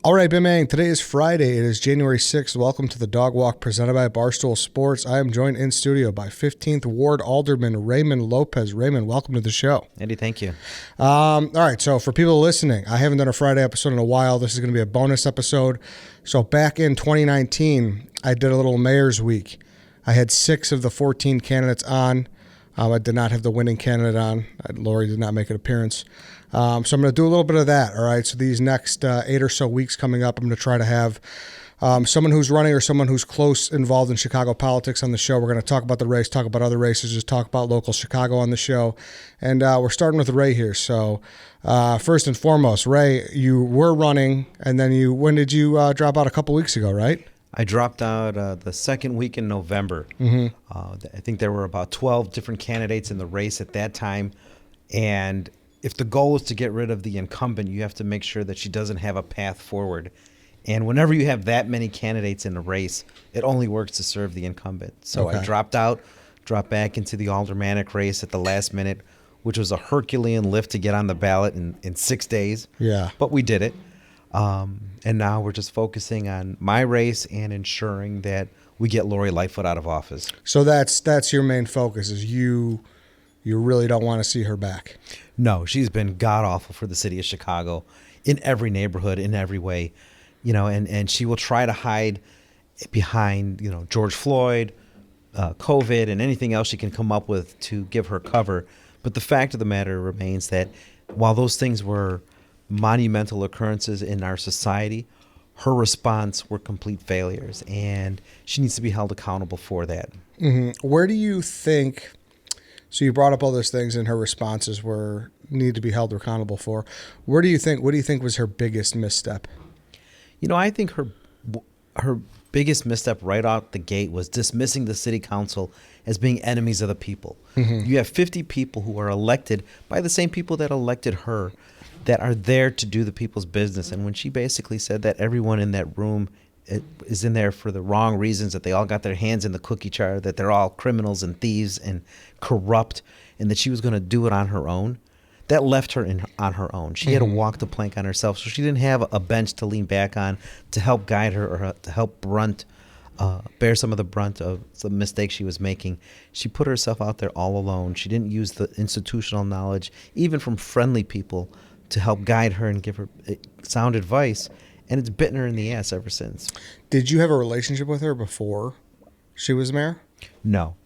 All right, Bimang, today is Friday. It is January 6th. Welcome to the Dog Walk presented by Barstool Sports. I am joined in studio by 15th Ward Alderman Raymond Lopez. Raymond, welcome to the show. Andy, thank you. All right, so for people listening, I haven't done a Friday episode in a while. This is going to be a bonus episode. So back in 2019, I did a little Mayor's Week. I had 6 of the 14 candidates on. I did not have the winning candidate on. Lori did not make an appearance. So I'm going to do a little bit of that, all right? So these next 8 or so weeks coming up, I'm going to try to have someone who's running or someone who's close involved in Chicago politics on the show. We're going to talk about the race, talk about other races, just talk about local Chicago on the show. And we're starting with Ray here. So first and foremost, Ray, you were running, and then when did you drop out? A couple weeks ago, right? I dropped out the second week in November. Mm-hmm. I think there were about 12 different candidates in the race at that time. And if the goal is to get rid of the incumbent, you have to make sure that she doesn't have a path forward. And whenever you have that many candidates in a race, it only works to serve the incumbent. So Okay. I dropped back into the aldermanic race at the last minute, which was a Herculean lift to get on the ballot in 6 days. Yeah. But we did it. And now we're just focusing on my race and ensuring that we get Lori Lightfoot out of office. So that's your main focus, is you really don't want to see her back. No, she's been god-awful for the city of Chicago in every neighborhood, in every way. And she will try to hide behind, George Floyd, COVID, and anything else she can come up with to give her cover. But the fact of the matter remains that while those things were monumental occurrences in our society, her response were complete failures, and she needs to be held accountable for that. Mm-hmm. Where do you think? So you brought up all those things, and her responses need to be held accountable for. What do you think was her biggest misstep? I think her biggest misstep right out the gate was dismissing the city council as being enemies of the people. Mm-hmm. You have 50 people who are elected by the same people that elected her, that are there to do the people's business. And when she basically said that everyone in that room is in there for the wrong reasons, that they all got their hands in the cookie jar, that they're all criminals and thieves and corrupt, and that she was going to do it on her own, that left her on her own. She had to walk the plank on herself, so she didn't have a bench to lean back on to help guide her or to help bear some of the brunt of the mistakes she was making. She put herself out there all alone. She didn't use the institutional knowledge, even from friendly people, to help guide her and give her sound advice, and it's bitten her in the ass ever since. Did you have a relationship with her before she was mayor? No.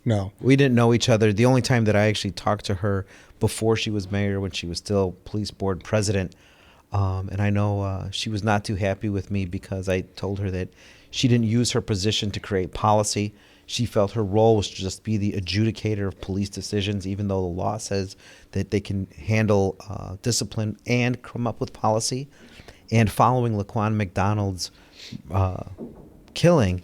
We didn't know each other. The only time that I actually talked to her before she was mayor, when she was still police board president, and I know she was not too happy with me because I told her that she didn't use her position to create policy. She felt her role was to just be the adjudicator of police decisions, even though the law says that they can handle discipline and come up with policy. And following Laquan McDonald's killing,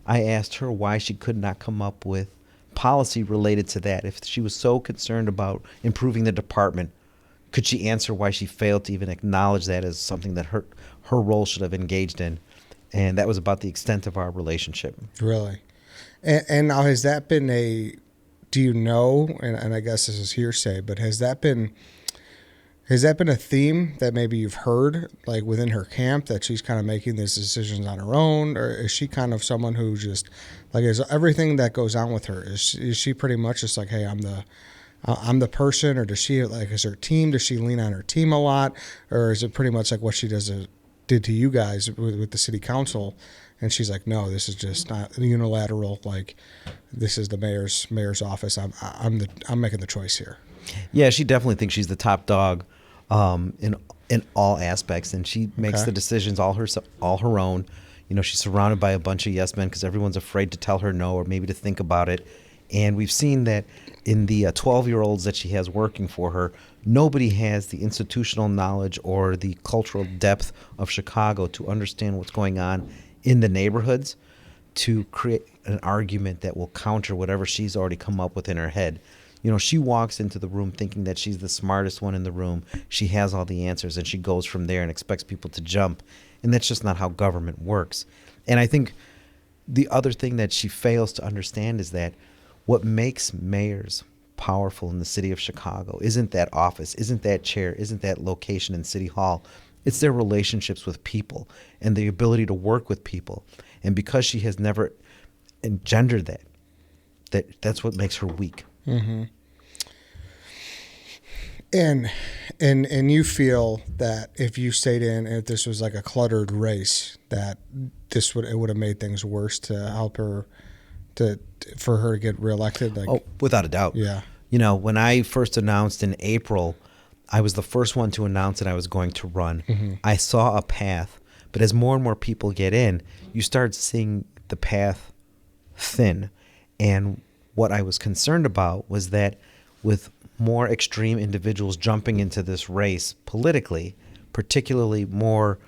I asked her why she could not come up with policy related to that. If she was so concerned about improving the department, could she answer why she failed to even acknowledge that as something that her role should have engaged in? And that was about the extent of our relationship. Really? And now, has that been do you know, and I guess this is hearsay, but has that been a theme that maybe you've heard, like within her camp, that she's kind of making these decisions on her own? Or is she kind of someone who just, like, is everything that goes on with her, is she pretty much just like, hey, I'm the person? Or does she, like, is her team, does she lean on her team a lot? Or is it pretty much like what she did to you guys with the city council? And she's like, no, this is just not unilateral. Like, this is the mayor's office. I'm making the choice here. Yeah, she definitely thinks she's the top dog in all aspects, and she makes the decisions all her own. She's surrounded by a bunch of yes men because everyone's afraid to tell her no or maybe to think about it. And we've seen that in the 12-year-olds that she has working for her, nobody has the institutional knowledge or the cultural depth of Chicago to understand what's going on in the neighborhoods to create an argument that will counter whatever she's already come up with in her head. She walks into the room thinking that she's the smartest one in the room. She has all the answers, and she goes from there and expects people to jump. And that's just not how government works. And I think the other thing that she fails to understand is that what makes mayors powerful in the city of Chicago isn't that office, isn't that chair, isn't that location in City Hall. It's their relationships with people and the ability to work with people. And because she has never engendered that's what makes her weak. Mm-hmm. And you feel that if you stayed in, and if this was like a cluttered race, that it would have made things worse to help her for her to get reelected? Like, oh, without a doubt. Yeah. When I first announced in April, I was the first one to announce that I was going to run. Mm-hmm. I saw a path, but as more and more people get in, you start seeing the path thin. And what I was concerned about was that with more extreme individuals jumping into this race politically, particularly more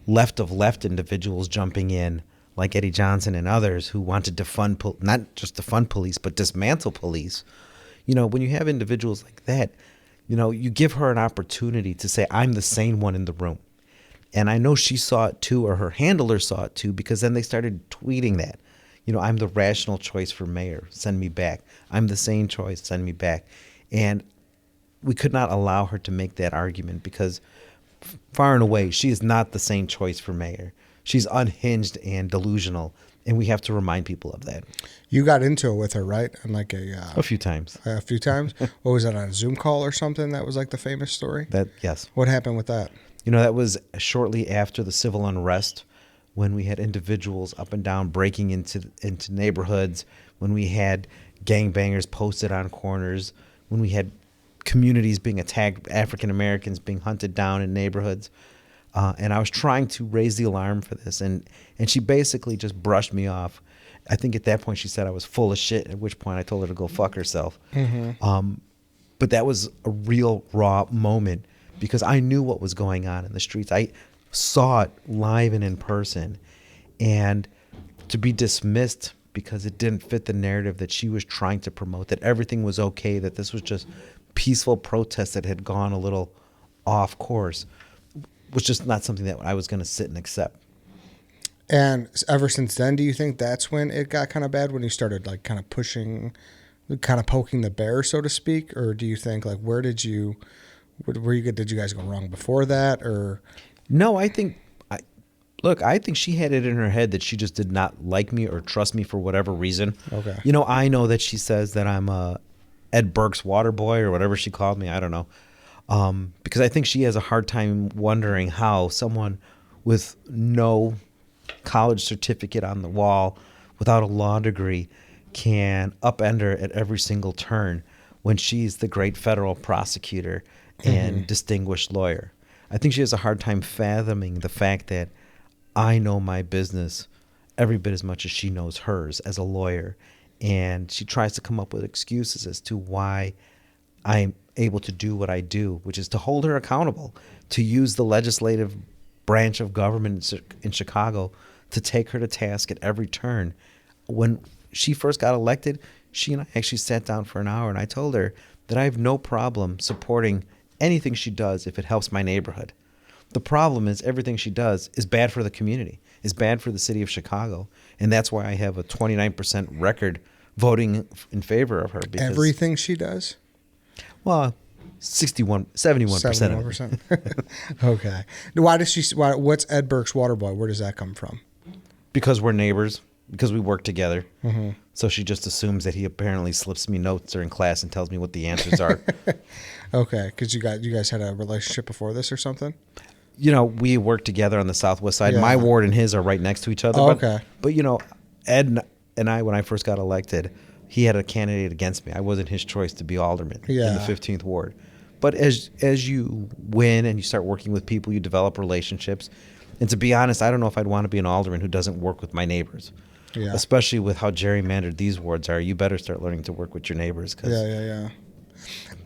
left of left individuals jumping in, like Eddie Johnson and others who want to defund, not just defund police, but dismantle police. When you have individuals like that, you give her an opportunity to say, I'm the sane one in the room. And I know she saw it too, or her handler saw it too, because then they started tweeting that. I'm the rational choice for mayor. Send me back. I'm the sane choice. Send me back. And we could not allow her to make that argument because far and away, she is not the sane choice for mayor. She's unhinged and delusional. And we have to remind people of that. You got into it with her, right? On like a few times. A few times? What was that, on a Zoom call or something? That was like the famous story? Yes. What happened with that? That was shortly after the civil unrest, when we had individuals up and down breaking into neighborhoods, when we had gangbangers posted on corners, when we had communities being attacked, African Americans being hunted down in neighborhoods. And I was trying to raise the alarm for this. And she basically just brushed me off. I think at that point she said I was full of shit, at which point I told her to go fuck herself. Mm-hmm. But that was a real raw moment because I knew what was going on in the streets. I saw it live and in person. And to be dismissed because it didn't fit the narrative that she was trying to promote, that everything was okay, that this was just peaceful protest that had gone a little off course, was just not something that I was going to sit and accept. And ever since then, do you think that's when it got kind of bad, when you started like kind of pushing, kind of poking the bear, so to speak? Or do you think like, did you guys go wrong before that? Or no, I think she had it in her head that she just did not like me or trust me for whatever reason. Okay. I know that she says that I'm Ed Burke's water boy or whatever she called me. I don't know. Because I think she has a hard time wondering how someone with no college certificate on the wall, without a law degree, can upend her at every single turn when she's the great federal prosecutor and distinguished lawyer. I think she has a hard time fathoming the fact that I know my business every bit as much as she knows hers as a lawyer. And she tries to come up with excuses as to why I'm able to do what I do, which is to hold her accountable, to use the legislative branch of government in Chicago to take her to task at every turn. When she first got elected, she and I actually sat down for an hour, and I told her that I have no problem supporting anything she does if it helps my neighborhood. The problem is everything she does is bad for the community, is bad for the city of Chicago, and that's why I have a 29% record voting in favor of her. Because, everything she does? Well, 71%. 71%. Okay. What's Ed Burke's water boy? Where does that come from? Because we're neighbors, because we work together. Mm-hmm. So she just assumes that he apparently slips me notes during class and tells me what the answers are. Okay, because you guys had a relationship before this or something? We work together on the southwest side. Yeah. My ward and his are right next to each other. Oh, okay. But Ed and I, when I first got elected, he had a candidate against me. I wasn't his choice to be alderman in the 15th ward. But as you win and you start working with people, you develop relationships. And to be honest, I don't know if I'd want to be an alderman who doesn't work with my neighbors. Yeah. Especially with how gerrymandered these wards are. You better start learning to work with your neighbors. Yeah.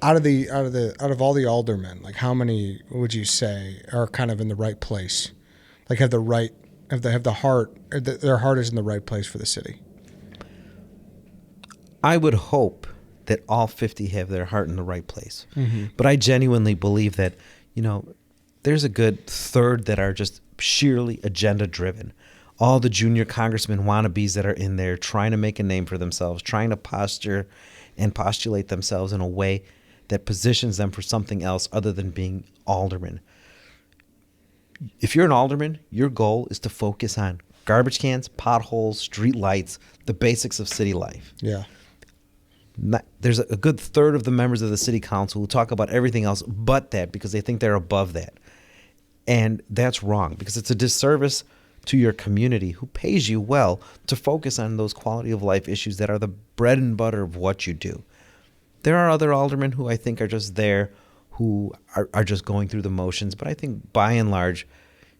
Out of all the aldermen, like how many would you say are kind of in the right place? Like have the heart, their heart is in the right place for the city? I would hope that all 50 have their heart in the right place. Mm-hmm. But I genuinely believe that, there's a good third that are just sheerly agenda driven. All the junior congressman wannabes that are in there trying to make a name for themselves, trying to posture and postulate themselves in a way that positions them for something else other than being aldermen. If you're an alderman, your goal is to focus on garbage cans, potholes, street lights, the basics of city life. Yeah. There's a good third of the members of the city council who talk about everything else but that because they think they're above that. And that's wrong, because it's a disservice to your community who pays you well to focus on those quality of life issues that are the bread and butter of what you do. There are other aldermen who I think are just there, who are just going through the motions. But I think by and large,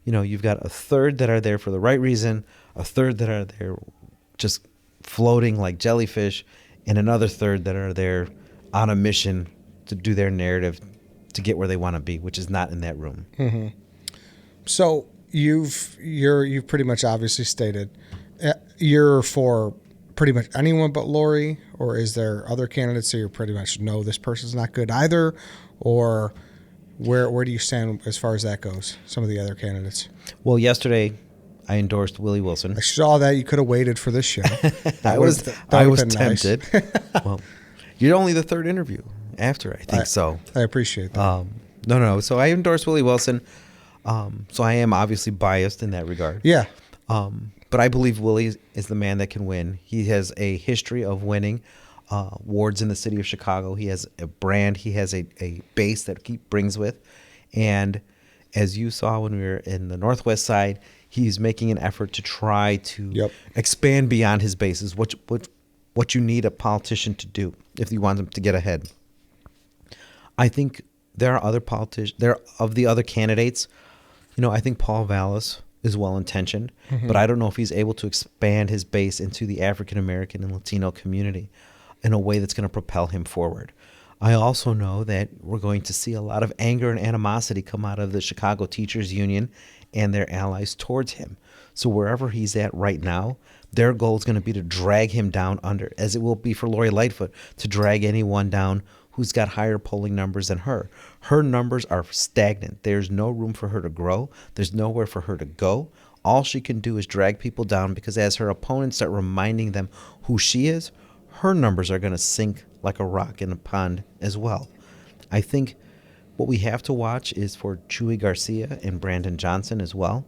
you've got a third that are there for the right reason, a third that are there just floating like jellyfish, and another third that are there on a mission to do their narrative to get where they want to be, which is not in that room. Mm-hmm. So you've pretty much obviously stated you're for pretty much anyone but Lori, or is there other candidates that you pretty much know this person's not good either, or where do you stand as far as that goes? Some of the other candidates. Well, yesterday I endorsed Willie Wilson. I saw that. You could have waited for this show. I was tempted. Nice. Well, you're only the third interview after, I think so. I appreciate that. No. So I endorsed Willie Wilson. So I am obviously biased in that regard. Yeah. But I believe Willie is the man that can win. He has a history of winning wards in the city of Chicago. He has a brand. He has a base that he brings with. And as you saw when we were in the Northwest side, he's making an effort to try to expand beyond his bases, what you need a politician to do if you want them to get ahead. I think there are other politicians. Of the other candidates, I think Paul Vallis is well-intentioned, but I don't know if he's able to expand his base into the African-American and Latino community in a way that's going to propel him forward. I also know that we're going to see a lot of anger and animosity come out of the Chicago Teachers Union and their allies towards him. So wherever he's at right now, their goal is going to be to drag him down under, as it will be for Lori Lightfoot, to drag anyone down who's got higher polling numbers than her. Her numbers are stagnant. There's no room for her to grow. There's nowhere for her to go. All she can do is drag people down, because as her opponents start reminding them who she is, her numbers are going to sink like a rock in a pond as well. I think what we have to watch is for Chuy Garcia and Brandon Johnson as well.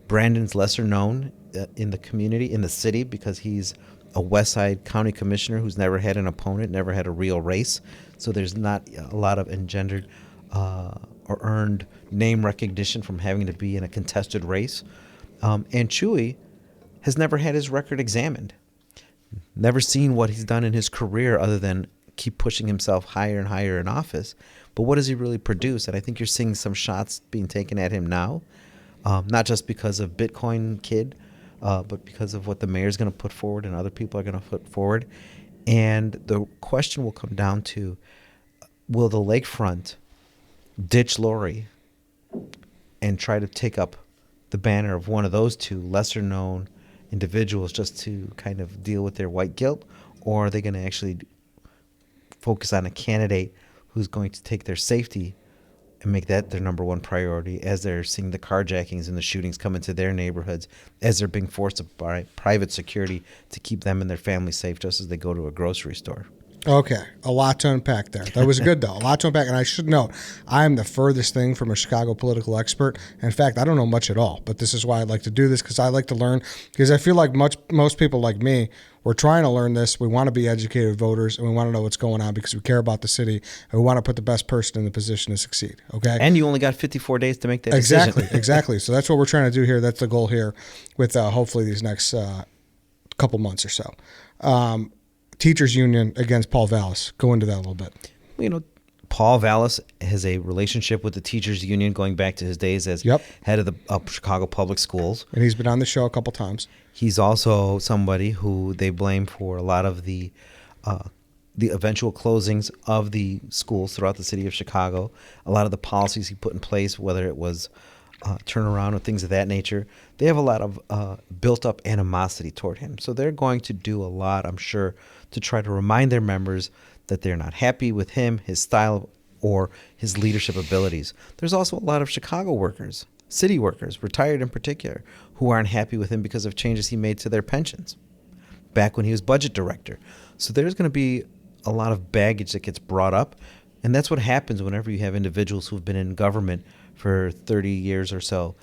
Brandon's lesser known in the community, in the city, because he's a West Side County Commissioner who's never had an opponent, never had a real race. So there's not a lot of engendered or earned name recognition from having to be in a contested race. And Chuy has never had his record examined. Never seen what he's done in his career other than keep pushing himself higher and higher in office. But what does he really produce? And I think you're seeing some shots being taken at him now, not just because of Bitcoin Kid, but because of what the mayor's going to put forward and other people are going to put forward. And the question will come down to, will the lakefront ditch Lori and try to take up the banner of one of those two lesser known individuals just to kind of deal with their white guilt? Or are they going to actually focus on a candidate who's going to take their safety and make that their number one priority, as they're seeing the carjackings and the shootings come into their neighborhoods, as they're being forced by private security to keep them and their family safe just as they go to a grocery store? Okay, a lot to unpack there. That was good, though. A lot to unpack. And I should note, I'm the furthest thing from a Chicago political expert. In fact, I don't know much at all. But this is why I like to do this, because I like to learn. Because I feel like most people like me, we're trying to learn this. We want to be educated voters, and we want to know what's going on because we care about the city, and we want to put the best person in the position to succeed. Okay. And you only got 54 days to make that decision. Exactly. So that's what we're trying to do here. That's the goal here with hopefully these next couple months or so. Teachers Union against Paul Vallis. Go into that a little bit. Paul Vallis has a relationship with the Teachers Union going back to his days as head of the Chicago Public Schools. And he's been on the show a couple times. He's also somebody who they blame for a lot of the eventual closings of the schools throughout the city of Chicago, a lot of the policies he put in place, whether it was turnaround or things of that nature. They have a lot of built-up animosity toward him. So they're going to do a lot, I'm sure, to try to remind their members that they're not happy with him, his style, or his leadership abilities. There's also a lot of Chicago workers, city workers, retired in particular, who aren't happy with him because of changes he made to their pensions back when he was budget director. So there's going to be a lot of baggage that gets brought up. And that's what happens whenever you have individuals who've been in government for 30 years or so.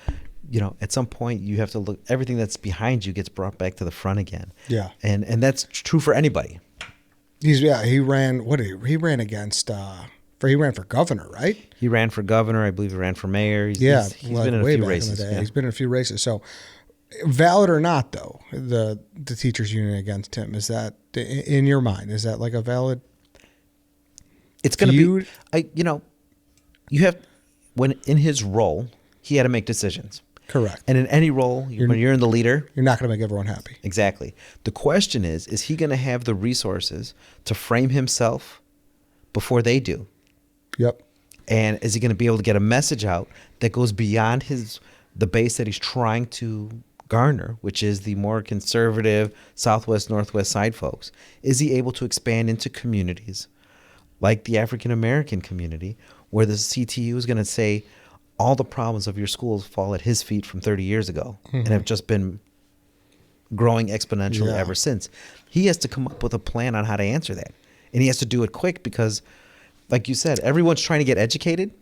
At some point you have to look, everything that's behind you gets brought back to the front again. Yeah. And that's true for anybody. He ran against he ran for governor, right? He ran for governor. I believe he ran for mayor. He's been in a way few back races. in the day. Yeah. He's been in a few races. So valid or not, though, the teachers union against him, is that, in your mind, is that like a valid It's going to be, you have, when in his role, he had to make decisions. Correct. And in any role, when you're in the leader, you're not going to make everyone happy. Exactly. The question is he going to have the resources to frame himself before they do? Yep. And is he going to be able to get a message out that goes beyond the base that he's trying to garner, which is the more conservative Southwest, Northwest side folks? Is he able to expand into communities like the African American community, where the CTU is going to say all the problems of your schools fall at his feet from 30 years ago and have just been growing exponentially ever since? He has to come up with a plan on how to answer that. And he has to do it quick because, like you said, everyone's trying to get educated.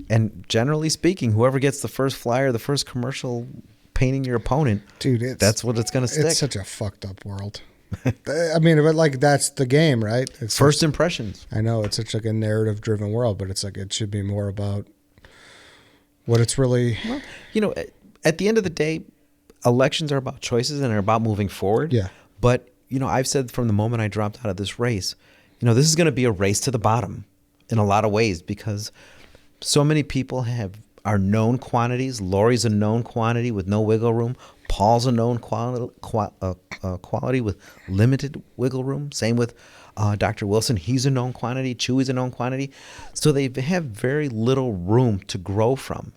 And generally speaking, whoever gets the first flyer, the first commercial painting your opponent, dude, that's what it's going to stick. It's such a fucked up world. I mean, but like that's the game, right? It's first impressions. I know it's such like a narrative driven world, but it's like it should be more about what it's really. Well, at the end of the day, elections are about choices and are about moving forward. Yeah. But, I've said from the moment I dropped out of this race, this is going to be a race to the bottom in a lot of ways, because so many people are known quantities. Lori's a known quantity with no wiggle room. Paul's a known quality with limited wiggle room. Same with Dr. Wilson. He's a known quantity. Chewy's a known quantity. So they have very little room to grow from.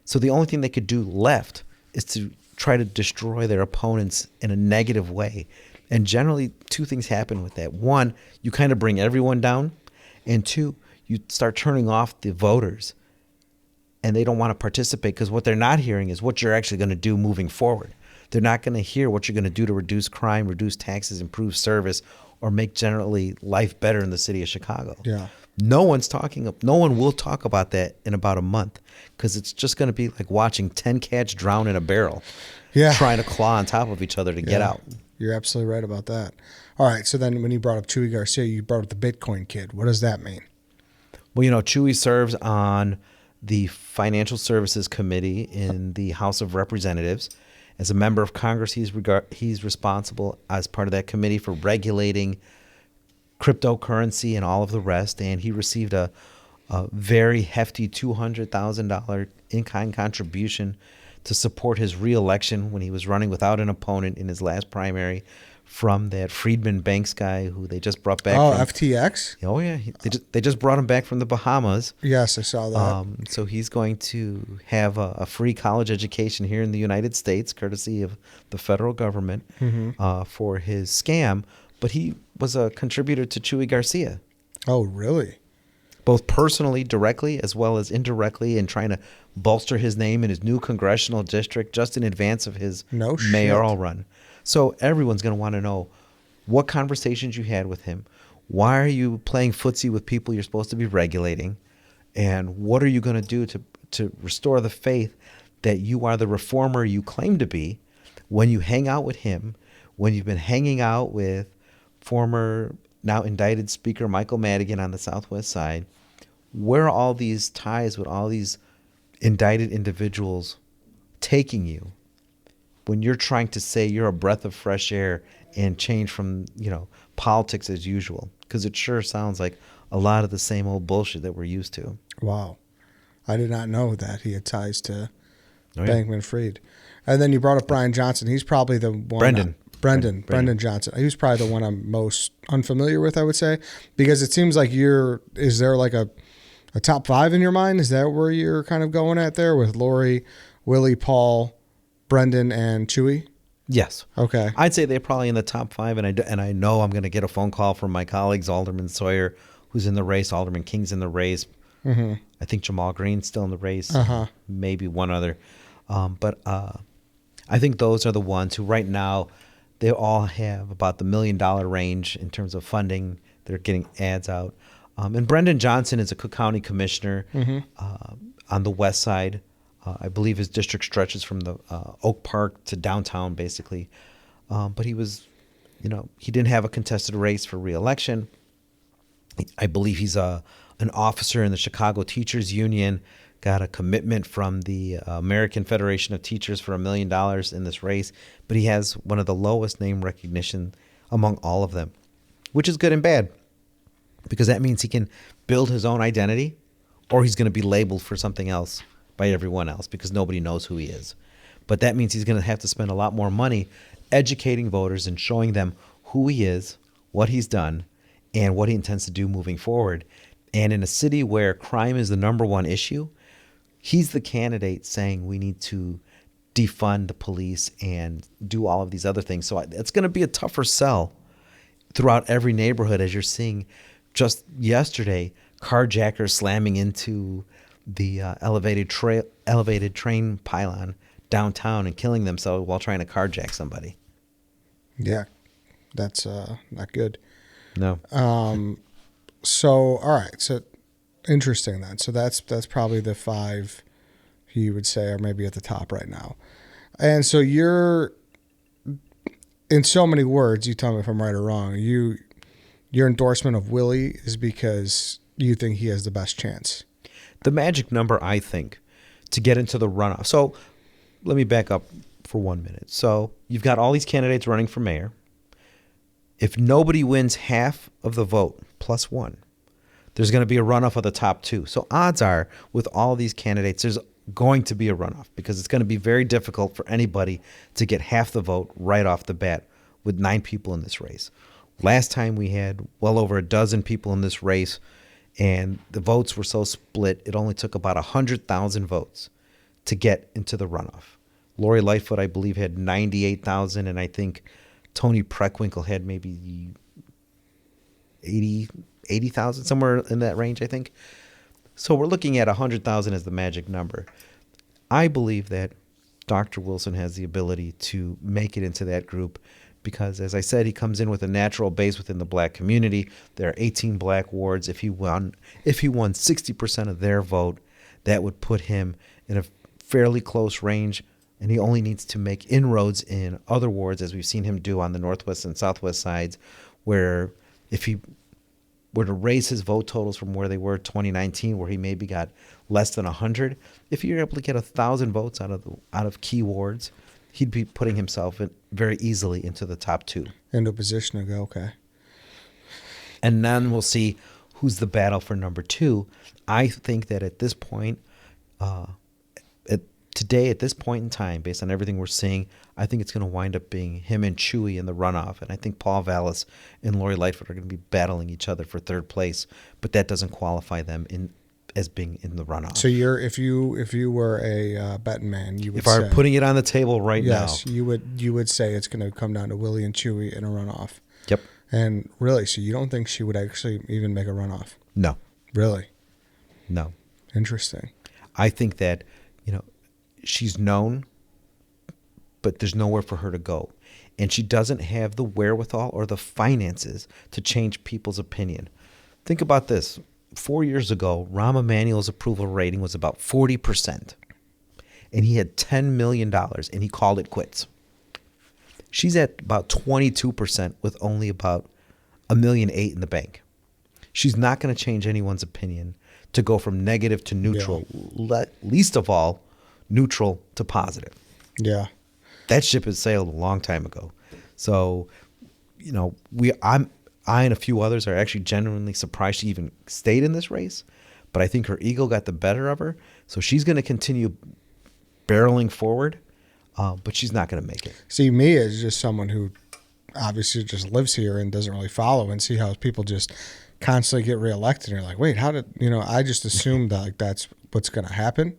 So the only thing they could do left is to try to destroy their opponents in a negative way. And generally, two things happen with that. One, you kind of bring everyone down. And two, you start turning off the voters. And they don't want to participate because what they're not hearing is what you're actually going to do moving forward. They're not going to hear what you're going to do to reduce crime, reduce taxes, improve service, or make generally life better in the city of Chicago. Yeah. No one will talk about that in about a month, because it's just going to be like watching 10 cats drown in a barrel, trying to claw on top of each other to get out. You're absolutely right about that. All right. So then when you brought up Chewy Garcia, you brought up the Bitcoin kid. What does that mean? Well, Chewy serves on the Financial Services Committee in the House of Representatives. As a member of Congress, he's responsible as part of that committee for regulating cryptocurrency and all of the rest. And he received a very hefty $200,000 in-kind contribution to support his reelection when he was running without an opponent in his last primary from that Friedman Banks guy who they just brought back. Oh, FTX? Oh, yeah. They just brought him back from the Bahamas. Yes, I saw that. So he's going to have a free college education here in the United States, courtesy of the federal government, for his scam. But he was a contributor to Chewy Garcia. Oh, really? Both personally, directly, as well as indirectly, in trying to bolster his name in his new congressional district just in advance of his mayoral run. So everyone's going to want to know what conversations you had with him. Why are you playing footsie with people you're supposed to be regulating? And what are you going to do to restore the faith that you are the reformer you claim to be when you hang out with him, when you've been hanging out with former, now indicted Speaker Michael Madigan on the Southwest side? Where are all these ties with all these indicted individuals taking you when you're trying to say you're a breath of fresh air and change from, politics as usual? Because it sure sounds like a lot of the same old bullshit that we're used to. Wow. I did not know that he had ties to Bankman-Fried. And then you brought up Brian Johnson. He's probably the one. Brendan Johnson. He was probably the one I'm most unfamiliar with, I would say, because it seems like is there like a top five in your mind? Is that where you're kind of going at there with Lori, Willie, Paul, Brendan, and Chewy? Yes. Okay. I'd say they're probably in the top five, and I know I'm going to get a phone call from my colleagues, Alderman Sawyer, who's in the race, Alderman King's in the race. Mm-hmm. I think Jamal Green's still in the race. Maybe one other. But I think those are the ones who right now, they all have about the $1 million range in terms of funding. They're getting ads out. And Brendan Johnson is a Cook County commissioner, on the west side. I believe his district stretches from the Oak Park to downtown, basically. But he was, he didn't have a contested race for re-election. I believe he's an officer in the Chicago Teachers Union, got a commitment from the American Federation of Teachers for $1 million in this race. But he has one of the lowest name recognition among all of them, which is good and bad, because that means he can build his own identity, or he's going to be labeled for something else by everyone else because nobody knows who he is. But that means he's going to have to spend a lot more money educating voters and showing them who he is, what he's done, and what he intends to do moving forward. And in a city where crime is the number one issue, he's the candidate saying we need to defund the police and do all of these other things. So it's going to be a tougher sell throughout every neighborhood, as you're seeing just yesterday, carjackers slamming into the elevated train pylon downtown and killing themselves while trying to carjack somebody. Yeah, that's not good. No. So, all right. So, interesting then. So that's probably the 5 you would say are maybe at the top right now. And so you're, in so many words, you tell me if I'm right or wrong, your endorsement of Willie is because you think he has the best chance. The magic number, I think, to get into the runoff. So let me back up for 1 minute. So you've got all these candidates running for mayor. If nobody wins half of the vote plus one, there's going to be a runoff of the top 2. So odds are, with all these candidates, there's going to be a runoff because it's going to be very difficult for anybody to get half the vote right off the bat with 9 people in this race. Last time we had well over a dozen people in this race, and the votes were so split, it only took about 100,000 votes to get into the runoff. Lori Lightfoot, I believe, had 98,000, and I think Tony Preckwinkle had maybe 80,000, somewhere in that range, I think. So we're looking at 100,000 as the magic number. I believe that Dr. Wilson has the ability to make it into that group because, as I said, he comes in with a natural base within the black community. There are 18 black wards. If he won 60% of their vote, that would put him in a fairly close range, and he only needs to make inroads in other wards, as we've seen him do on the northwest and southwest sides, where if he were to raise his vote totals from where they were 2019, where he maybe got less than 100, if you're able to get 1,000 votes out of key wards, he'd be putting himself very easily into the top 2. Into a position to go, okay. And then we'll see who's the battle for number 2. I think that at this point, at this point in time, based on everything we're seeing, I think it's going to wind up being him and Chewy in the runoff. And I think Paul Vallis and Lori Lightfoot are going to be battling each other for third place, but that doesn't qualify them as being in the runoff. So if you were a betting man, you would if I were putting it on the table right now, yes, you would say it's going to come down to Willie and Chewy in a runoff. Yep. And really, so you don't think she would actually even make a runoff? No. Really? No. Interesting. I think that, she's known, but there's nowhere for her to go. And she doesn't have the wherewithal or the finances to change people's opinion. Think about this. 4 years ago, Rahm Emanuel's approval rating was about 40%. And he had $10 million, and he called it quits. She's at about 22% with only about $1.8 million in the bank. She's not going to change anyone's opinion to go from negative to neutral, least of all, neutral to positive. Yeah. That ship has sailed a long time ago. So, I and a few others are actually genuinely surprised she even stayed in this race. But I think her ego got the better of her. So she's going to continue barreling forward, but she's not going to make it. See, me as just someone who obviously just lives here and doesn't really follow and see how people just constantly get reelected. And you're like, wait, how did, I just assumed that that's what's going to happen.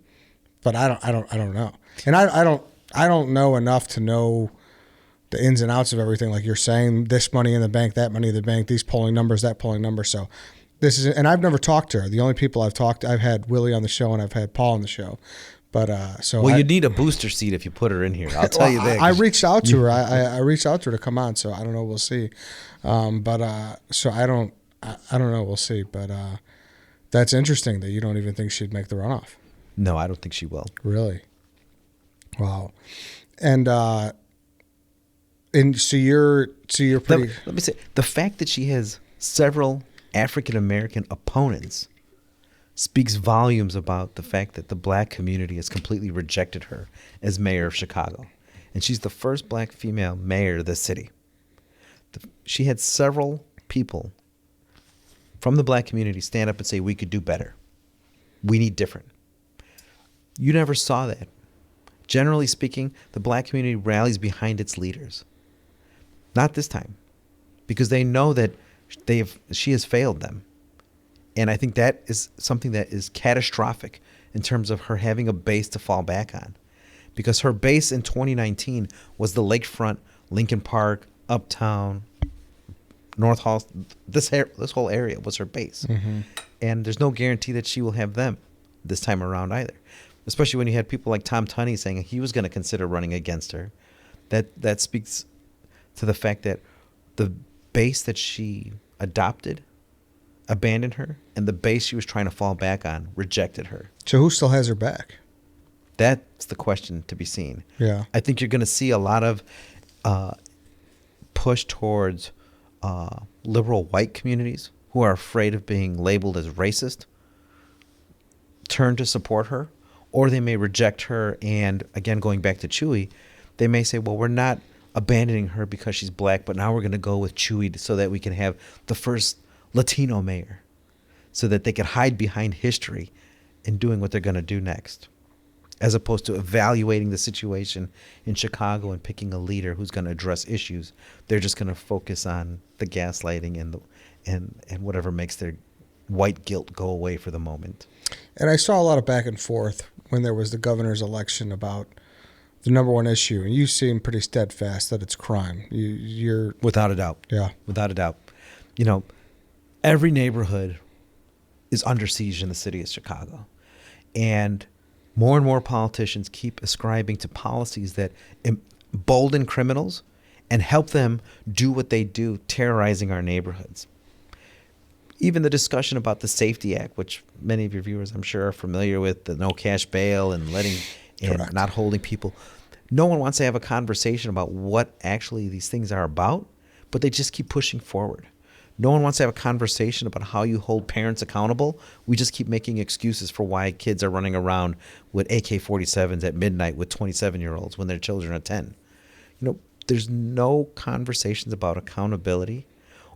But I don't know. And I don't know enough to know the ins and outs of everything. Like you're saying, this money in the bank, that money in the bank, these polling numbers, that polling number. So this is, and I've never talked to her. The only people I've had Willie on the show and I've had Paul on the show. But you need a booster seat if you put her in here. I'll tell you that. I reached out to her. I reached out to her to come on. So I don't know. We'll see. So I don't know. We'll see. But that's interesting that you don't even think she'd make the runoff. No, I don't think she will. Really? Wow. And so you're pretty. Let me say, the fact that she has several African American opponents speaks volumes about the fact that the black community has completely rejected her as mayor of Chicago. And she's the first black female mayor of the city. She had several people from the black community stand up and say, we could do better. We need different. You never saw that. Generally speaking, the black community rallies behind its leaders. Not this time, because they know that she has failed them. And I think that is something that is catastrophic in terms of her having a base to fall back on. Because her base in 2019 was the lakefront, Lincoln Park, Uptown, North Hall. This whole area was her base. Mm-hmm. And there's no guarantee that she will have them this time around either. Especially when you had people like Tom Tunney saying he was going to consider running against her. That speaks to the fact that the base that she adopted abandoned her, and the base she was trying to fall back on rejected her. So who still has her back? That's the question to be seen. Yeah. I think you're going to see a lot of push towards liberal white communities who are afraid of being labeled as racist turn to support her, or they may reject her. And again, going back to Chewy, they may say, well, we're not abandoning her because she's black, but now we're going to go with Chewy so that we can have the first Latino mayor, so that they can hide behind history in doing what they're going to do next, as opposed to evaluating the situation in Chicago and picking a leader who's going to address issues. They're just going to focus on the gaslighting and whatever makes their white guilt go away for the moment. And I saw a lot of back and forth when there was the governor's election about the number one issue, and you seem pretty steadfast that it's crime. You're without a doubt. Yeah, without a doubt. You know, every neighborhood is under siege in the city of Chicago, and more politicians keep ascribing to policies that embolden criminals and help them do what they do, terrorizing our neighborhoods. Even the discussion about the Safety Act, which many of your viewers, I'm sure, are familiar with, the no cash bail and not holding people. No one wants to have a conversation about what actually these things are about, but they just keep pushing forward. No one wants to have a conversation about how you hold parents accountable. We just keep making excuses for why kids are running around with AK-47s at midnight with 27-year-olds when their children are 10. You know, there's no conversations about accountability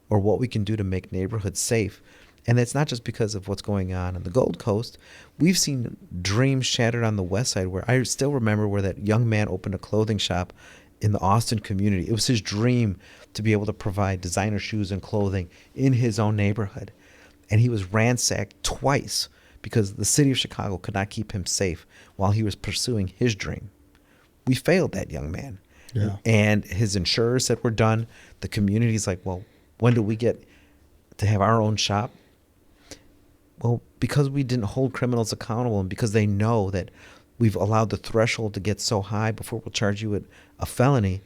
or what we can do to make neighborhoods safe. And it's not just because of what's going on the Gold Coast. We've seen dreams shattered on the West Side, where I still remember where that young man opened a clothing shop in the Austin community. It was his dream to be able to provide designer shoes and clothing in his own neighborhood. And he was ransacked twice because the city of Chicago could not keep him safe while he was pursuing his dream. We failed that young man. Yeah. And his insurers said we're done. The community's like, well, when do we get to have our own shop? Well, because we didn't hold criminals accountable, and because they know that we've allowed the threshold to get so high before we'll charge you with a felony,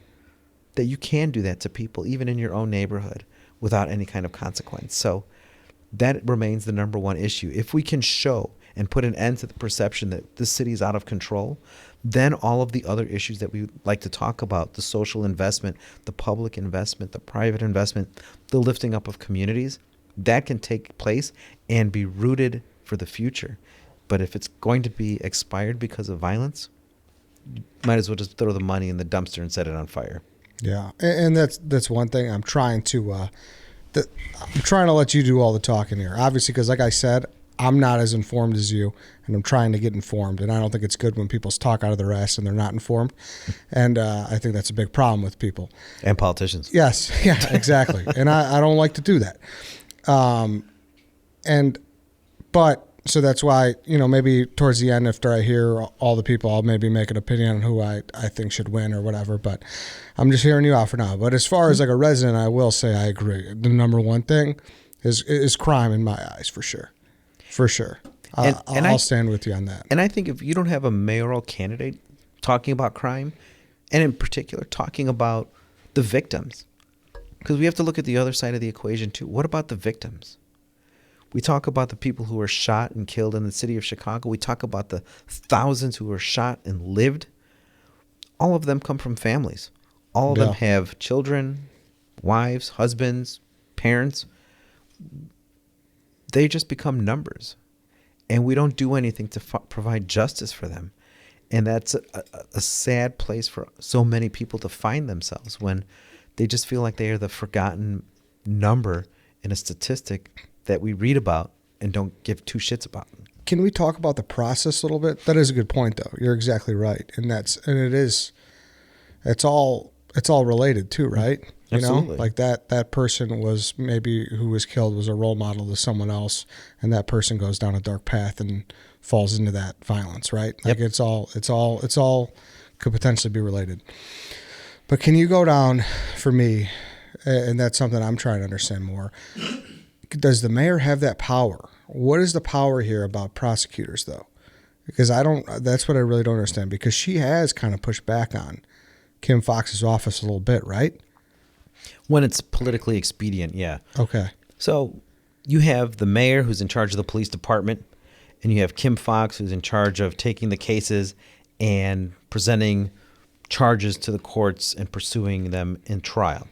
that you can do that to people, even in your own neighborhood, without any kind of consequence. So that remains the number one issue. If we can show and put an end to the perception that this city is out of control, then all of the other issues that we like to talk about, the social investment, the public investment, the private investment, the lifting up of communities, that can take place and be rooted for the future. But if it's going to be expired because of violence, you might as well just throw the money in the dumpster and set it on fire. Yeah, and that's one thing I'm trying to let you do all the talking here. Obviously, because like I said, I'm not as informed as you, and I'm trying to get informed. And I don't think it's good when people talk out of their ass and they're not informed. And I think that's a big problem with people and politicians. Yes, yeah, exactly. And I don't like to do that. So that's why, maybe towards the end, after I hear all the people, I'll maybe make an opinion on who I think should win or whatever. But I'm just hearing you out for now. But as far as like a resident, I will say I agree. The number one thing is crime in my eyes, for sure. For sure. I'll stand with you on that. And I think if you don't have a mayoral candidate talking about crime, and in particular talking about the victims, because we have to look at the other side of the equation too. What about the victims? We talk about the people who were shot and killed in the city of Chicago. We talk about the thousands who were shot and lived. All of them come from families. All of them have children, wives, husbands, parents. They just become numbers. And we don't do anything to provide justice for them. And that's a sad place for so many people to find themselves when they just feel like they are the forgotten number in a statistic that we read about and don't give two shits about. Can we talk about the process a little bit? That is a good point, though. You're exactly right, and it's all related too, right? You Absolutely. know, like that person was maybe who was killed was a role model to someone else, and that person goes down a dark path and falls into that violence, right? Like it's all could potentially be related. But can you go down for me, and that's something I'm trying to understand more. Does the mayor have that power? What is the power here about prosecutors, though? Because that's what I really don't understand, because she has kind of pushed back on Kim Foxx's office a little bit, right? When it's politically expedient, yeah. Okay. So you have the mayor who's in charge of the police department, and you have Kim Foxx who's in charge of taking the cases and presenting charges to the courts and pursuing them in trial.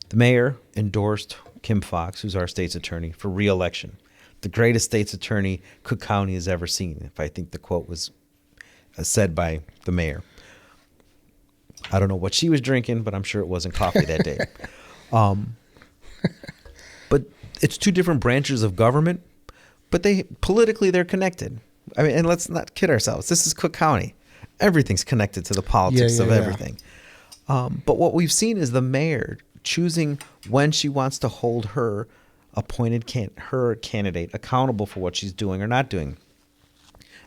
The mayor endorsed Kim Foxx, who's our state's attorney, for re-election. The greatest state's attorney Cook County has ever seen, if I think the quote was said by the mayor. I don't know what she was drinking, but I'm sure it wasn't coffee that day. But it's two different branches of government, but politically they're connected. I mean, and let's not kid ourselves. This is Cook County. Everything's connected to the politics of everything. But what we've seen is the mayor choosing when she wants to hold her appointed candidate accountable for what she's doing or not doing.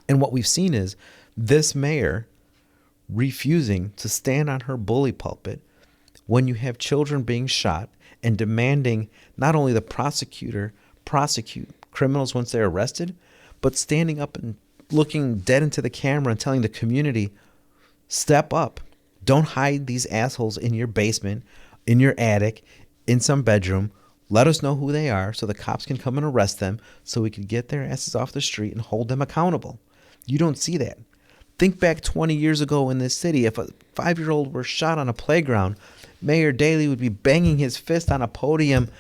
And what we've seen is this mayor refusing to stand on her bully pulpit when you have children being shot and demanding not only the prosecutor prosecute criminals once they're arrested, but standing up and looking dead into the camera and telling the community, step up. Don't hide these assholes in your basement, in your attic, in some bedroom. Let us know who they are so the cops can come and arrest them so we can get their asses off the street and hold them accountable. You don't see that. Think back 20 years ago in this city. If a 5-year-old were shot on a playground, Mayor Daley would be banging his fist on a podium,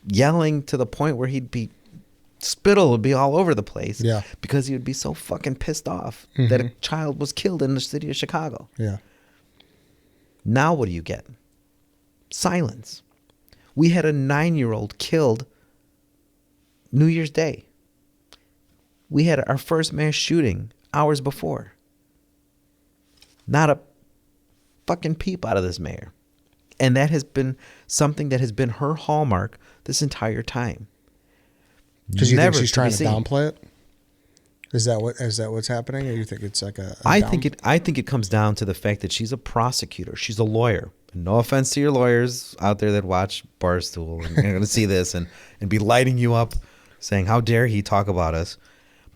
yelling to the point where spittle would be all over the place because he would be so fucking pissed off that a child was killed in the city of Chicago. Yeah. Now what do you get? Silence. We had a 9-year-old killed New Year's Day. We had our first mass shooting hours before. Not a fucking peep out of this mayor. And that has been something that has been her hallmark this entire time. Because you think she's trying to downplay it? Is that what's happening, or you think it's like I think it comes down to the fact that she's a prosecutor. She's a lawyer. And no offense to your lawyers out there that watch Barstool and are going to see this and be lighting you up, saying, "How dare he talk about us?"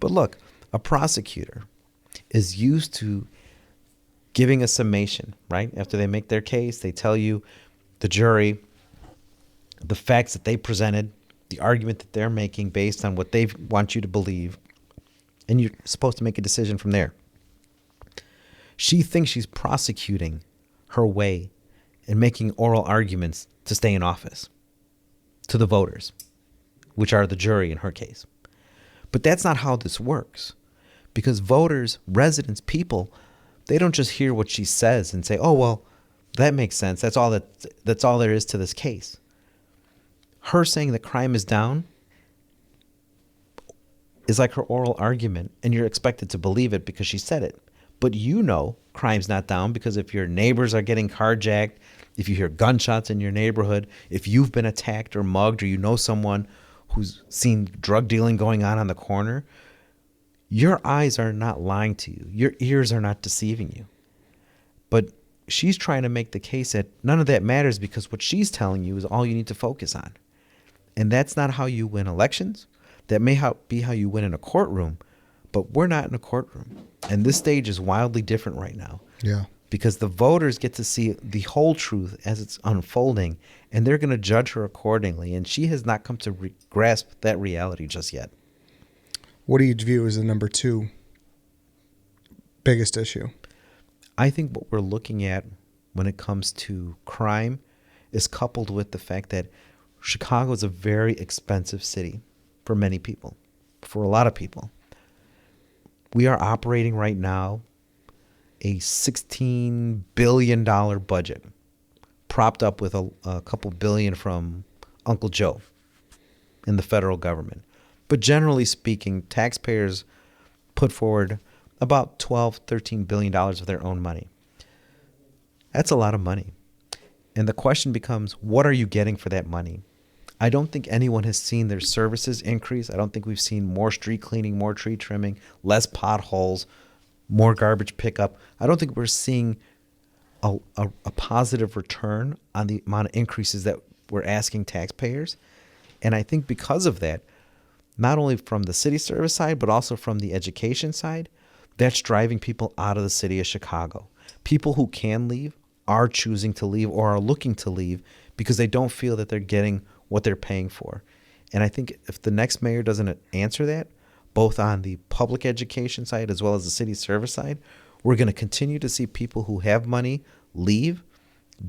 But look, a prosecutor is used to giving a summation, right? After they make their case, they tell you, the jury, the facts that they presented, the argument that they're making based on what they want you to believe, and you're supposed to make a decision from there. She thinks she's prosecuting her way and making oral arguments to stay in office to the voters, which are the jury in her case. But that's not how this works, because voters, residents, people, they don't just hear what she says and say, "Oh, well, that makes sense. That's all there is to this case." Her saying that crime is down is like her oral argument, and you're expected to believe it because she said it. But you know crime's not down because if your neighbors are getting carjacked, if you hear gunshots in your neighborhood, if you've been attacked or mugged, or you know someone who's seen drug dealing going on the corner, your eyes are not lying to you. Your ears are not deceiving you. But she's trying to make the case that none of that matters because what she's telling you is all you need to focus on. And that's not how you win elections. That may be how you win in a courtroom, but we're not in a courtroom. And this stage is wildly different right now. Yeah. because the voters get to see the whole truth as it's unfolding, and they're going to judge her accordingly. And she has not come to grasp that reality just yet. What do you view as the number 2 biggest issue? I think what we're looking at when it comes to crime is coupled with the fact that Chicago is a very expensive city for many people, for a lot of people. We are operating right now a $16 billion budget, propped up with a couple billion from Uncle Joe in the federal government. But generally speaking, taxpayers put forward about $13 billion of their own money. That's a lot of money. And the question becomes, what are you getting for that money? I don't think anyone has seen their services increase. I don't think we've seen more street cleaning, more tree trimming, less potholes, more garbage pickup. I don't think we're seeing a positive return on the amount of increases that we're asking taxpayers. And I think because of that, not only from the city service side, but also from the education side, that's driving people out of the city of Chicago. People who can leave are choosing to leave or are looking to leave because they don't feel that they're getting what they're paying for. And I think if the next mayor doesn't answer that, both on the public education side as well as the city service side, we're going to continue to see people who have money leave,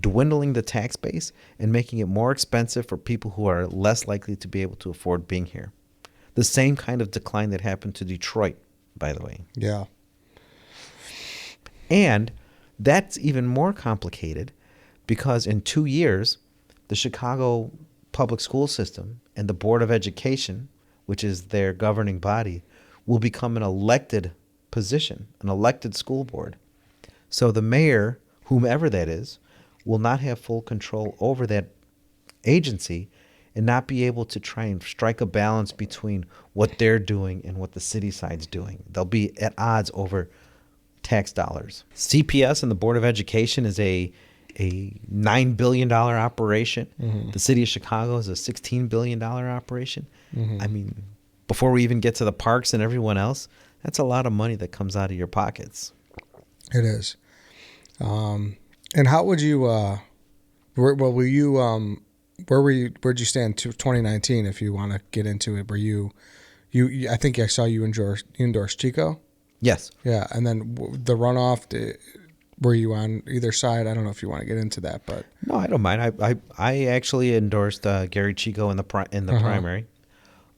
dwindling the tax base and making it more expensive for people who are less likely to be able to afford being here. The same kind of decline that happened to Detroit, by the way. Yeah. And that's even more complicated because in 2 years, the Chicago public school system and the Board of Education, which is their governing body, will become an elected position, an elected school board. So the mayor, whomever that is, will not have full control over that agency and not be able to try and strike a balance between what they're doing and what the city side's doing. They'll be at odds over tax dollars. CPS and the Board of Education is a $9 billion operation. Mm-hmm. The city of Chicago is a $16 billion operation. Mm-hmm. I mean, before we even get to the parks and everyone else, that's a lot of money that comes out of your pockets. It is. And how would you, where'd you stand to 2019 if you want to get into it? Were you I think I saw you endorse Chico? Yes. Yeah. And then the runoff, were you on either side? I don't know if you want to get into that, but no, I don't mind. I actually endorsed Gary Chico in the primary.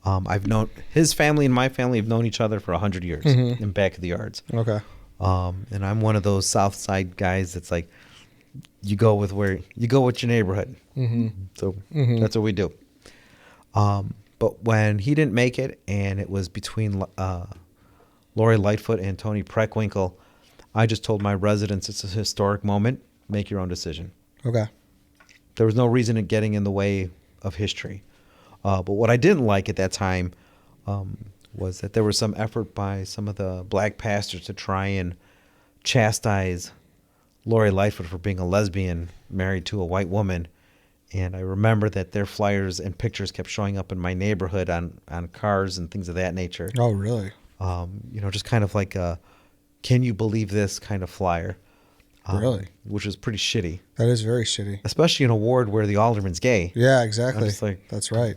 I've known his family and my family have known each other for 100 years in back of the yards. Okay. And I'm one of those South Side guys that's like, you go with your neighborhood. Mm-hmm. So that's what we do. But when he didn't make it, and it was between Lori Lightfoot and Tony Preckwinkle, I just told my residents it's a historic moment. Make your own decision. Okay. There was no reason in getting in the way of history. But what I didn't like at that time was that there was some effort by some of the black pastors to try and chastise Lori Lightfoot for being a lesbian married to a white woman. And I remember that their flyers and pictures kept showing up in my neighborhood on cars and things of that nature. Oh, really? Just kind of like a, can you believe this kind of flyer? Really? Which is pretty shitty. That is very shitty. Especially in a ward where the alderman's gay. Yeah, exactly. Like, that's right.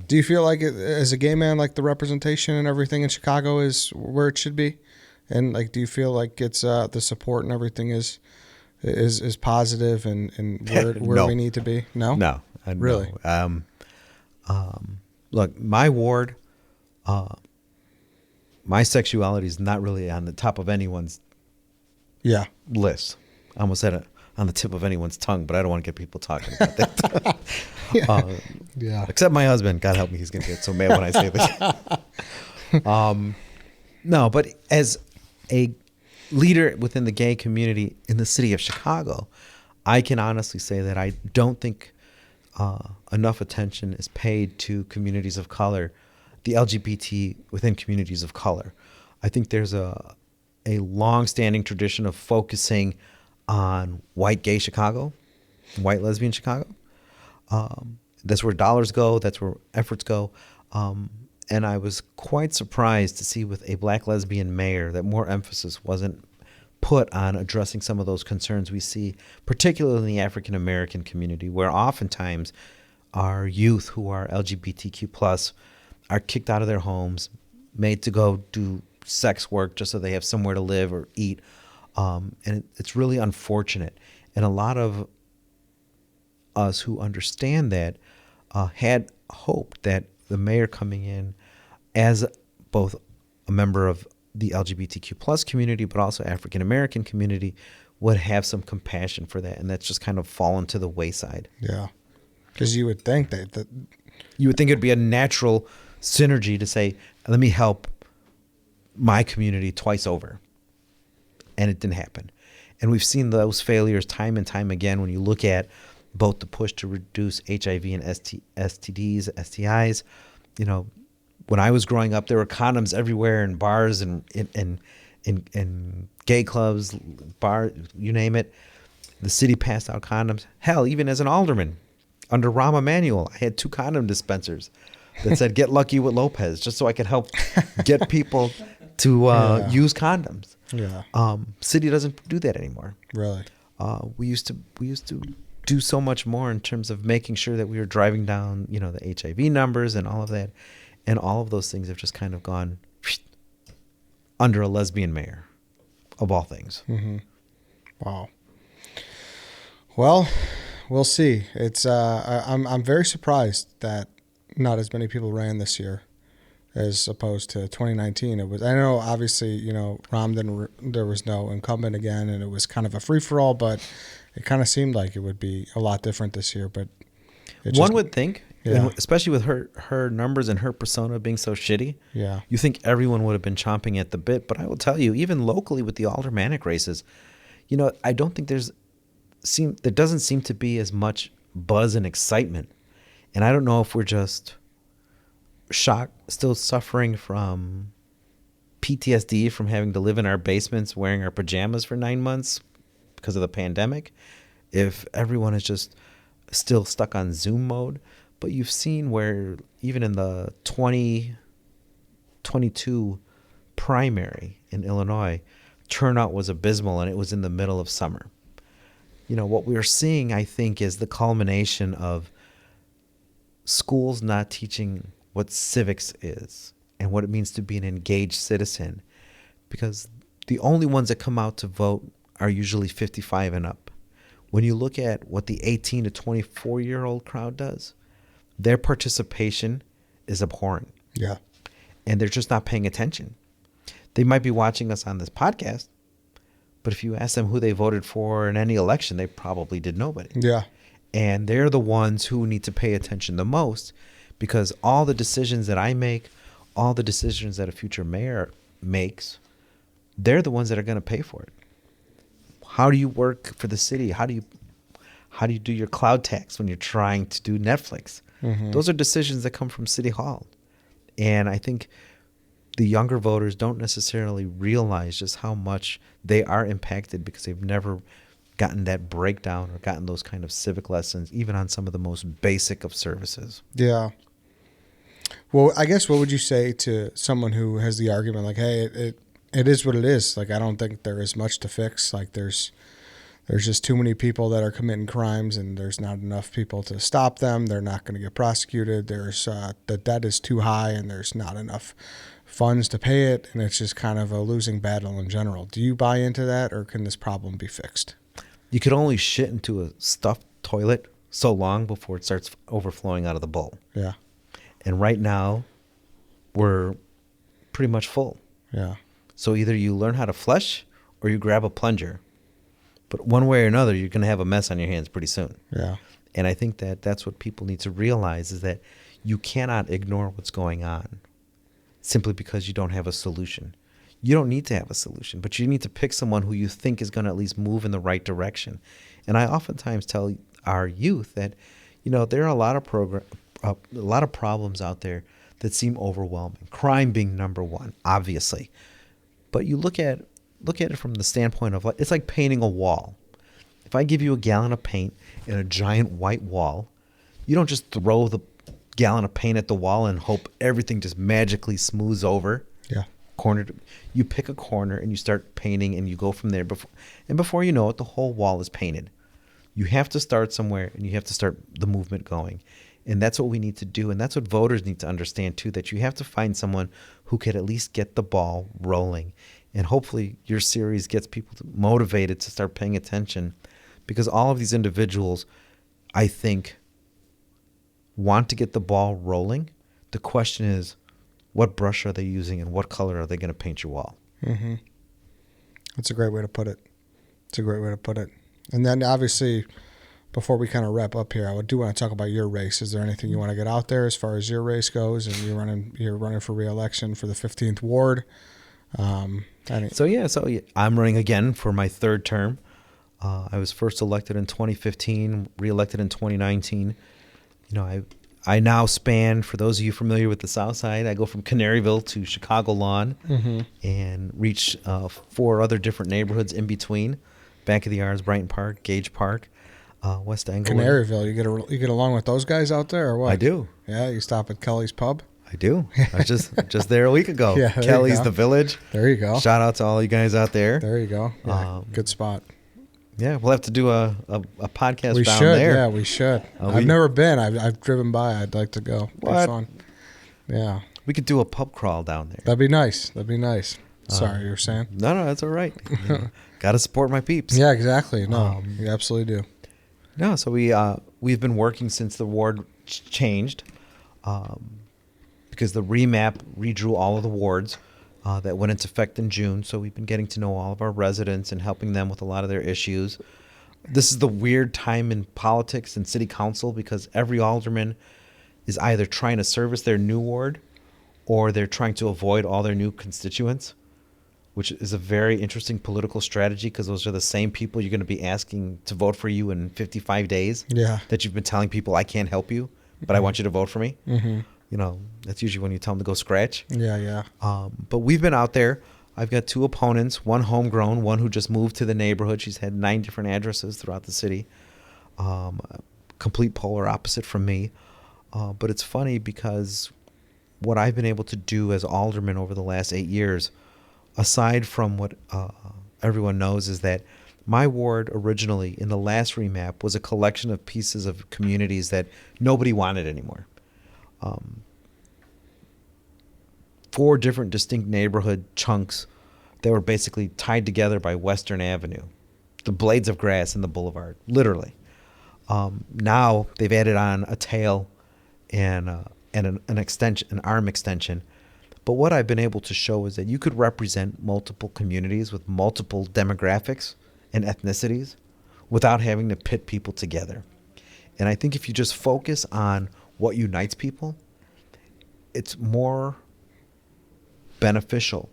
Do you feel like as a gay man, like the representation and everything in Chicago is where it should be? And like, do you feel like it's the support and everything is positive and where No. we need to be? No? No. Really? No. Look, my ward, my sexuality is not really on the top of anyone's list. I almost said it on the tip of anyone's tongue, but I don't want to get people talking about that. Yeah. Except my husband. God help me, he's going to get so mad when I say this. No, but as a leader within the gay community in the city of Chicago, I can honestly say that I don't think enough attention is paid to communities of color, the LGBT within communities of color. I think there's a long-standing tradition of focusing on white gay Chicago, white lesbian Chicago. That's where dollars go. That's where efforts go. And I was quite surprised to see with a black lesbian mayor that more emphasis wasn't put on addressing some of those concerns we see, particularly in the African American community, where oftentimes our youth who are LGBTQ plus are kicked out of their homes, made to go do sex work just so they have somewhere to live or eat. And it's really unfortunate. And a lot of us who understand that had hoped that the mayor coming in as both a member of the LGBTQ plus community, but also African American community, would have some compassion for that. And that's just kind of fallen to the wayside. Yeah. Because you would think that you would think it'd be a natural synergy to say, let me help my community twice over. And it didn't happen. And we've seen those failures time and time again when you look at both the push to reduce HIV and STDs, STIs. You know, when I was growing up, there were condoms everywhere in bars and in gay clubs, you name it. The city passed out condoms. Hell, even as an alderman, under Rahm Emanuel, I had 2 condom dispensers that said, get lucky with Lopez, just so I could help get people to use condoms. Yeah. City doesn't do that anymore. Really? We used to do so much more in terms of making sure that we were driving down, the HIV numbers and all of that. And all of those things have just kind of gone under a lesbian mayor, of all things. Mm-hmm. Wow. Well, we'll see. It's I'm very surprised that not as many people ran this year as opposed to 2019. It was, I know obviously, there was no incumbent again, and it was kind of a free for all, but it kind of seemed like it would be a lot different this year. But one would think, yeah. especially with her numbers and her persona being so shitty, yeah, you think everyone would have been chomping at the bit. But I will tell you, even locally with the aldermanic races, I don't think there doesn't seem to be as much buzz and excitement. And I don't know if we're just shocked, still suffering from PTSD from having to live in our basements wearing our pajamas for 9 months because of the pandemic, if everyone is just still stuck on Zoom mode. But you've seen where even in the 2022 primary in Illinois, turnout was abysmal, and it was in the middle of summer. What we're seeing, I think, is the culmination of schools not teaching what civics is and what it means to be an engaged citizen, because the only ones that come out to vote are usually 55 and up. When you look at what the 18 to 24-year-old crowd does, their participation is abhorrent. Yeah. And they're just not paying attention. They might be watching us on this podcast, but if you ask them who they voted for in any election, they probably did nobody. Yeah. And they're the ones who need to pay attention the most, because all the decisions that I make, all the decisions that a future mayor makes, they're the ones that are going to pay for it. How do you work for the city? How do you do your cloud tax when you're trying to do Netflix? Mm-hmm. Those are decisions that come from City Hall. And I think the younger voters don't necessarily realize just how much they are impacted, because they've never gotten that breakdown or gotten those kind of civic lessons, even on some of the most basic of services. Yeah. Well, I guess what would you say to someone who has the argument like, hey, it is what it is. Like, I don't think there is much to fix. Like, there's just too many people that are committing crimes, and there's not enough people to stop them. They're not going to get prosecuted. There's the debt is too high, and there's not enough funds to pay it, and it's just kind of a losing battle in general. Do you buy into that, or can this problem be fixed? You could only shit into a stuffed toilet so long before it starts overflowing out of the bowl. Yeah. And right now, we're pretty much full. Yeah. So either you learn how to flush or you grab a plunger. But one way or another, you're going to have a mess on your hands pretty soon. Yeah. And I think that that's what people need to realize, is that you cannot ignore what's going on simply because you don't have a solution. You don't need to have a solution, but you need to pick someone who you think is going to at least move in the right direction. And I oftentimes tell our youth that, there are a lot of problems out there that seem overwhelming. Crime being number one, obviously. But you look at it from the standpoint of, it's like painting a wall. If I give you a gallon of paint and a giant white wall, you don't just throw the gallon of paint at the wall and hope everything just magically smooths over. Yeah. Of You pick a corner and you start painting, and you go from there. Before you know it, the whole wall is painted. You have to start somewhere, and you have to start the movement going. And that's what we need to do. And that's what voters need to understand, too, that you have to find someone who could at least get the ball rolling. And hopefully your series gets people motivated to start paying attention, because all of these individuals, I think, want to get the ball rolling. The question is, what brush are they using and what color are they going to paint your wall? Mm-hmm. That's a great way to put it. And then obviously, before we kind of wrap up here, I do want to talk about your race. Is there anything you want to get out there as far as your race goes? And you're running for re-election for the 15th ward. So I'm running again for my third term. I was first elected in 2015, re-elected in 2019. I now span, for those of you familiar with the South Side, I go from Canaryville to Chicago Lawn, and reach 4 other different neighborhoods in between. Back of the Yards, Brighton Park, Gage Park, West Englewood. Canaryville, you get along with those guys out there, or what? I do. Yeah, you stop at Kelly's Pub? I do. I was just there a week ago. Yeah, Kelly's the Village. There you go. Shout out to all you guys out there. There you go. Yeah, good spot. Yeah, we'll have to do a podcast we down should, there. Yeah, we should. I've never been. I've driven by. I'd like to go. It'd be fun. Yeah. We could do a pub crawl down there. That'd be nice. Sorry, you were saying? No, that's all right. Got to support my peeps. Yeah, exactly. No, you absolutely do. No, so we've been working since the ward changed, because the remap redrew all of the wards that went into effect in June. So we've been getting to know all of our residents and helping them with a lot of their issues. This is the weird time in politics and city council, because every alderman is either trying to service their new ward or they're trying to avoid all their new constituents, which is a very interesting political strategy, because those are the same people you're going to be asking to vote for you in 55 days. Yeah. That you've been telling people, I can't help you, but I want you to vote for me. Mm-hmm. That's usually when you tell them to go scratch. Yeah. But we've been out there. I've got 2 opponents, one homegrown, one who just moved to the neighborhood. She's had 9 different addresses throughout the city. Complete polar opposite from me. But it's funny, because what I've been able to do as alderman over the last 8 years, aside from what everyone knows, is that my ward originally in the last remap was a collection of pieces of communities that nobody wanted anymore. 4 different distinct neighborhood chunks that were basically tied together by Western Avenue, the blades of grass in the boulevard, literally. Now they've added on a tail and an extension, an arm extension. But what I've been able to show is that you could represent multiple communities with multiple demographics and ethnicities without having to pit people together. And I think if you just focus on what unites people, it's more beneficial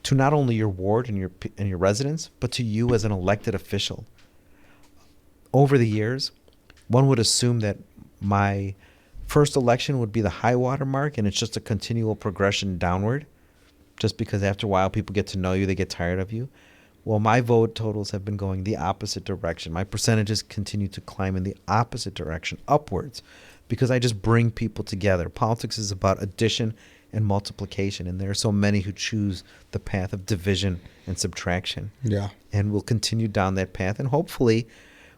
to not only your ward and your residents, but to you as an elected official. Over the years, one would assume that my first election would be the high water mark, and it's just a continual progression downward, just because after a while people get to know you, they get tired of you. Well, my vote totals have been going the opposite direction. My percentages continue to climb in the opposite direction, upwards, because I just bring people together. Politics is about addition and multiplication, and there are so many who choose the path of division and subtraction. Yeah. And we'll continue down that path, and hopefully,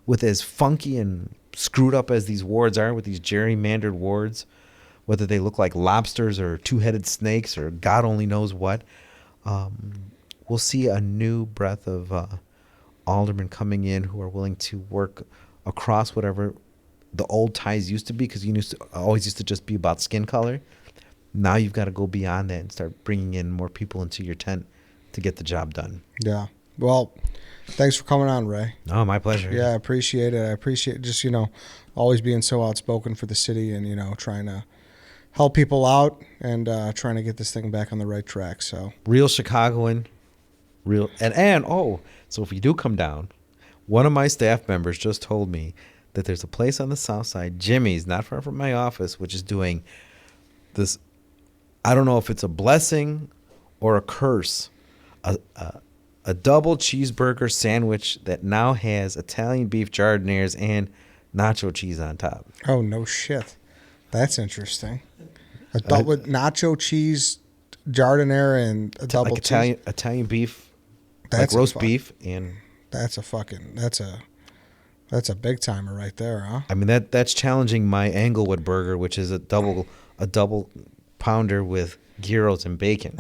with as funky and screwed up as these wards are, with these gerrymandered wards, whether they look like lobsters or 2-headed snakes or God only knows what, we'll see a new breath of aldermen coming in who are willing to work across whatever the old ties used to be, because you always used to just be about skin color. Now you've got to go beyond that and start bringing in more people into your tent to get the job done. Yeah. Well, thanks for coming on, Ray. Oh, my pleasure. Yeah, I appreciate it. I appreciate just, always being so outspoken for the city and, trying to help people out and trying to get this thing back on the right track. So real Chicagoan, real. So if you do come down, one of my staff members just told me that there's a place on the south side, Jimmy's, not far from my office, which is doing this. I don't know if it's a blessing or a curse, a double cheeseburger sandwich that now has Italian beef jardiniers and nacho cheese on top. Oh, no shit. That's interesting. With nacho cheese Jardinere and a double cheese. Italian beef, That's like roast beef, and that's a big timer right there, huh? I mean that's challenging my Englewood burger, which is a double pounder with gyros and bacon.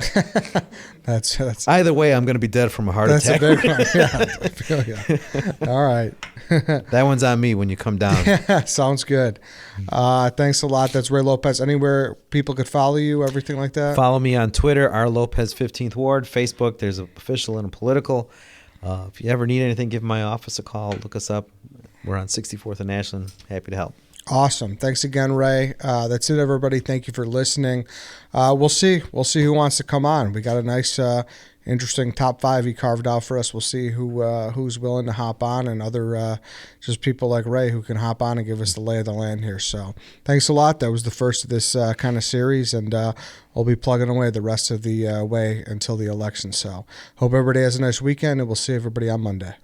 That's Either way, I'm going to be dead from a heart attack. That's a big one. Yeah, I feel you. All right. That one's on me when you come down. Sounds good. Thanks a lot. That's Ray Lopez. Anywhere people could follow you, everything like that? Follow me on Twitter, R Lopez 15th Ward. Facebook, there's an official and a political. If you ever need anything, give my office a call. Look us up. We're on 64th and Ashland. Happy to help. Awesome. Thanks again, Ray. That's it, everybody. Thank you for listening. We'll see. We'll see who wants to come on. We got a nice, interesting top 5 he carved out for us. We'll see who's willing to hop on, and other just people like Ray who can hop on and give us the lay of the land here. So thanks a lot. That was the first of this kind of series, and we'll be plugging away the rest of the way until the election. So hope everybody has a nice weekend, and we'll see everybody on Monday.